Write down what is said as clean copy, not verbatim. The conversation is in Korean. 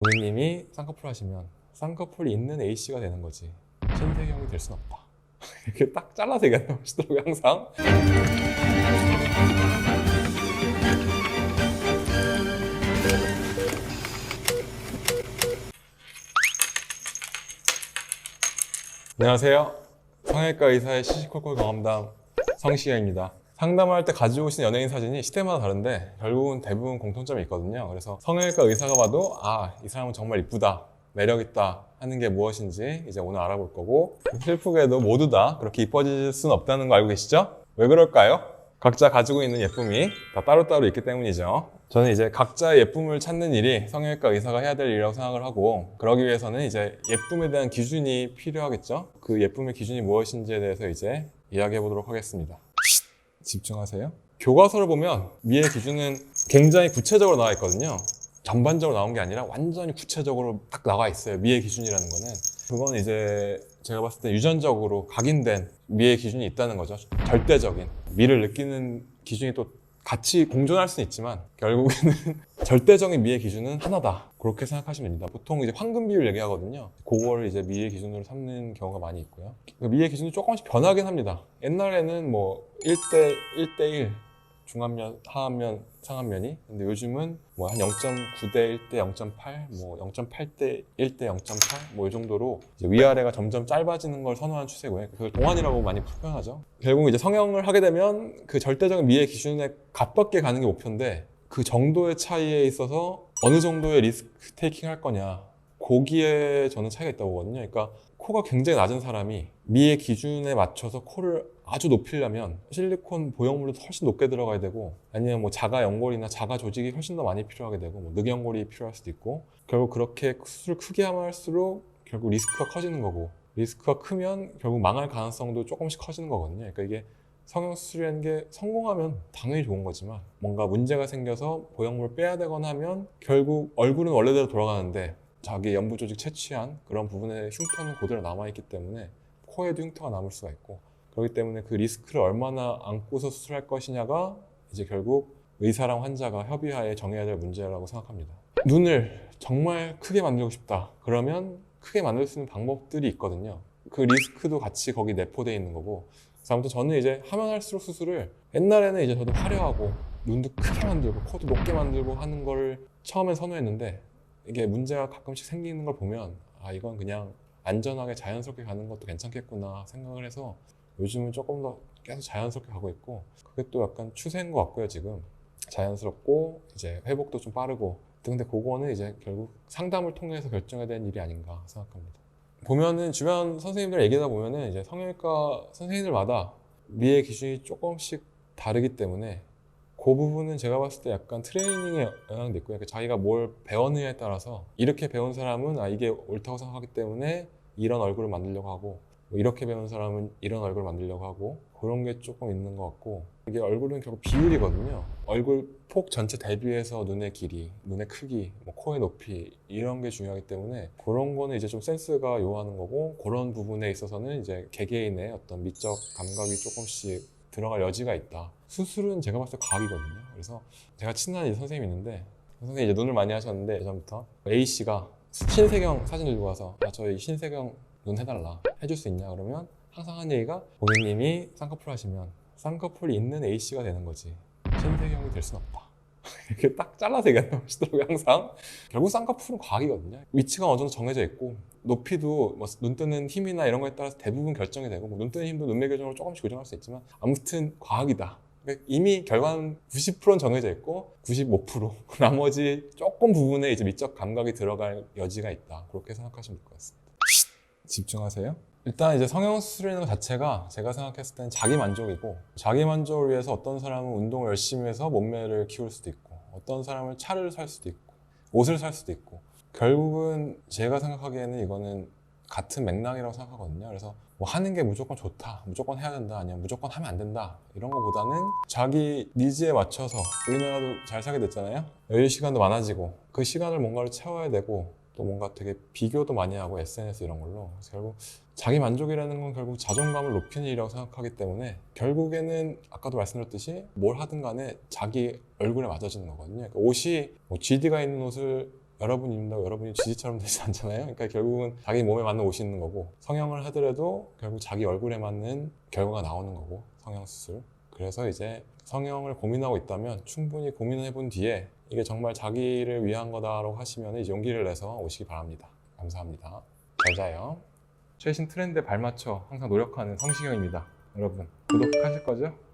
고객님이 쌍꺼풀 하시면 쌍꺼풀이 있는 A씨가 되는 거지 신세경이 될 순 없다. 이렇게 딱 잘라서 얘기하시더라고요 항상. 안녕하세요. 성형외과 의사의 시시콜콜 경험담 성시경입니다. 상담할 때 가지고 오신 연예인 사진이 시대마다 다른데 결국은 대부분 공통점이 있거든요. 그래서 성형외과 의사가 봐도 이 사람은 정말 이쁘다, 매력있다 하는 게 무엇인지 이제 오늘 알아볼 거고, 슬프게도 모두 다 그렇게 이뻐질 수는 없다는 거 알고 계시죠? 왜 그럴까요? 각자 가지고 있는 예쁨이 다 따로따로 있기 때문이죠. 저는 이제 각자의 예쁨을 찾는 일이 성형외과 의사가 해야 될 일이라고 생각을 하고, 그러기 위해서는 이제 예쁨에 대한 기준이 필요하겠죠. 그 예쁨의 기준이 무엇인지에 대해서 이제 이야기해 보도록 하겠습니다. 집중하세요. 교과서를 보면 미의 기준은 굉장히 구체적으로 나와 있거든요. 전반적으로 나온 게 아니라 완전히 구체적으로 딱 나와 있어요. 미의 기준이라는 거는. 그건 이제 제가 봤을 때 유전적으로 각인된 미의 기준이 있다는 거죠. 절대적인 미를 느끼는 기준이 또 같이 공존할 수는 있지만 결국에는 절대적인 미의 기준은 하나다, 그렇게 생각하시면 됩니다. 보통 이제 황금 비율 얘기하거든요. 그거를 이제 미의 기준으로 삼는 경우가 많이 있고요. 미의 기준이 조금씩 변하긴 합니다. 옛날에는 뭐 1대 1대1 중안면, 하안면, 상안면이, 근데 요즘은 뭐 한 0.9대 1대 0.8, 뭐 0.8대 1대 0.8, 뭐 이 정도로 이제 위아래가 점점 짧아지는 걸 선호하는 추세고요. 그걸 동안이라고 많이 표현하죠. 결국 이제 성형을 하게 되면 그 절대적인 미의 기준에 가깝게 가는 게 목표인데, 그 정도의 차이에 있어서 어느 정도의 리스크 테이킹 할 거냐, 거기에 저는 차이가 있다고 보거든요. 그러니까 코가 굉장히 낮은 사람이 미의 기준에 맞춰서 코를 아주 높이려면 실리콘 보형물도 훨씬 높게 들어가야 되고, 아니면 뭐 자가 연골이나 자가 조직이 훨씬 더 많이 필요하게 되고, 뭐 늑연골이 필요할 수도 있고, 결국 그렇게 수술을 크게 하면 할수록 결국 리스크가 커지는 거고, 리스크가 크면 결국 망할 가능성도 조금씩 커지는 거거든요. 그러니까 이게 성형수술이라는 게 성공하면 당연히 좋은 거지만, 뭔가 문제가 생겨서 보형물을 빼야 되거나 하면 결국 얼굴은 원래대로 돌아가는데 자기 연부 조직 채취한 그런 부분에 흉터는 그대로 남아있기 때문에 코에도 흉터가 남을 수가 있고, 그렇기 때문에 그 리스크를 얼마나 안고서 수술할 것이냐가 이제 결국 의사랑 환자가 협의하에 정해야 될 문제라고 생각합니다. 눈을 정말 크게 만들고 싶다 그러면 크게 만들 수 있는 방법들이 있거든요. 그 리스크도 같이 거기 내포되어 있는 거고, 그래서 아무튼 저는 이제 하면 할수록 수술을, 옛날에는 이제 저도 화려하고 눈도 크게 만들고 코도 높게 만들고 하는 걸 처음에 선호했는데, 이게 문제가 가끔씩 생기는 걸 보면 이건 그냥 안전하게 자연스럽게 가는 것도 괜찮겠구나 생각을 해서 요즘은 조금 더 계속 자연스럽게 가고 있고, 그게 또 약간 추세인 것 같고요. 지금 자연스럽고 이제 회복도 좀 빠르고, 근데 그거는 이제 결국 상담을 통해서 결정해야 되는 일이 아닌가 생각합니다. 보면은 주변 선생님들 얘기하다 보면은 이제 성형외과 선생님들마다 미의 기준이 조금씩 다르기 때문에 그 부분은 제가 봤을 때 약간 트레이닝에 영향도 있고요. 그러니까 자기가 뭘 배웠느냐에 따라서, 이렇게 배운 사람은 이게 옳다고 생각하기 때문에 이런 얼굴을 만들려고 하고, 뭐 이렇게 배운 사람은 이런 얼굴을 만들려고 하고, 그런 게 조금 있는 것 같고, 이게 얼굴은 결국 비율이거든요. 얼굴 폭 전체 대비해서 눈의 길이, 눈의 크기, 뭐 코의 높이, 이런 게 중요하기 때문에 그런 거는 이제 좀 센스가 요하는 거고, 그런 부분에 있어서는 이제 개개인의 어떤 미적 감각이 조금씩 들어갈 여지가 있다. 수술은 제가 봤을 때 과학이거든요. 그래서 제가 친한 이제 선생님이 있는데, 그 선생님이 이제 눈을 많이 하셨는데 예전부터 A씨가 신세경 사진 들고 와서 저희 신세경 눈 해달라, 해줄 수 있냐 그러면 항상 하는 얘기가, 고객님이 쌍꺼풀 하시면 쌍꺼풀이 있는 A씨가 되는 거지 신세경이 될 순 없다. 이렇게 딱 잘라서 얘기하시더라고요 항상. 결국 쌍꺼풀은 과학이거든요. 위치가 어느 정도 정해져 있고, 높이도 뭐 눈 뜨는 힘이나 이런 거에 따라서 대부분 결정이 되고, 뭐눈 뜨는 힘도 눈매 교정으로 조금씩 조정할 수 있지만 아무튼 과학이다. 그러니까 이미 결과는 90%는 정해져 있고 95% 나머지 조금 부분에 이제 미적 감각이 들어갈 여지가 있다, 그렇게 생각하시면 될 것 같습니다. 집중하세요. 일단 이제 성형수술이라는 것 자체가 제가 생각했을 때는 자기 만족이고, 자기 만족을 위해서 어떤 사람은 운동을 열심히 해서 몸매를 키울 수도 있고, 어떤 사람은 차를 살 수도 있고 옷을 살 수도 있고, 결국은 제가 생각하기에는 이거는 같은 맥락이라고 생각하거든요. 그래서 뭐 하는 게 무조건 좋다, 무조건 해야 된다, 아니면 무조건 하면 안 된다, 이런 거보다는 자기 니즈에 맞춰서, 우리나라도 잘 살게 됐잖아요. 여유 시간도 많아지고 그 시간을 뭔가를 채워야 되고, 또 뭔가 되게 비교도 많이 하고 SNS 이런 걸로, 그래서 결국 자기 만족이라는 건 결국 자존감을 높이는 일이라고 생각하기 때문에, 결국에는 아까도 말씀드렸듯이 뭘 하든 간에 자기 얼굴에 맞아지는 거거든요. 그러니까 옷이 뭐 GD가 있는 옷을 여러분이 입는다고 여러분이 쥐처럼 되지 않잖아요. 그러니까 결국은 자기 몸에 맞는 옷이 있는 거고, 성형을 하더라도 결국 자기 얼굴에 맞는 결과가 나오는 거고, 성형수술. 그래서 이제 성형을 고민하고 있다면 충분히 고민을 해본 뒤에 이게 정말 자기를 위한 거다라고 하시면 이제 용기를 내서 오시기 바랍니다. 감사합니다. 잘 자요. 최신 트렌드에 발맞춰 항상 노력하는 성시경입니다. 여러분 구독하실 거죠?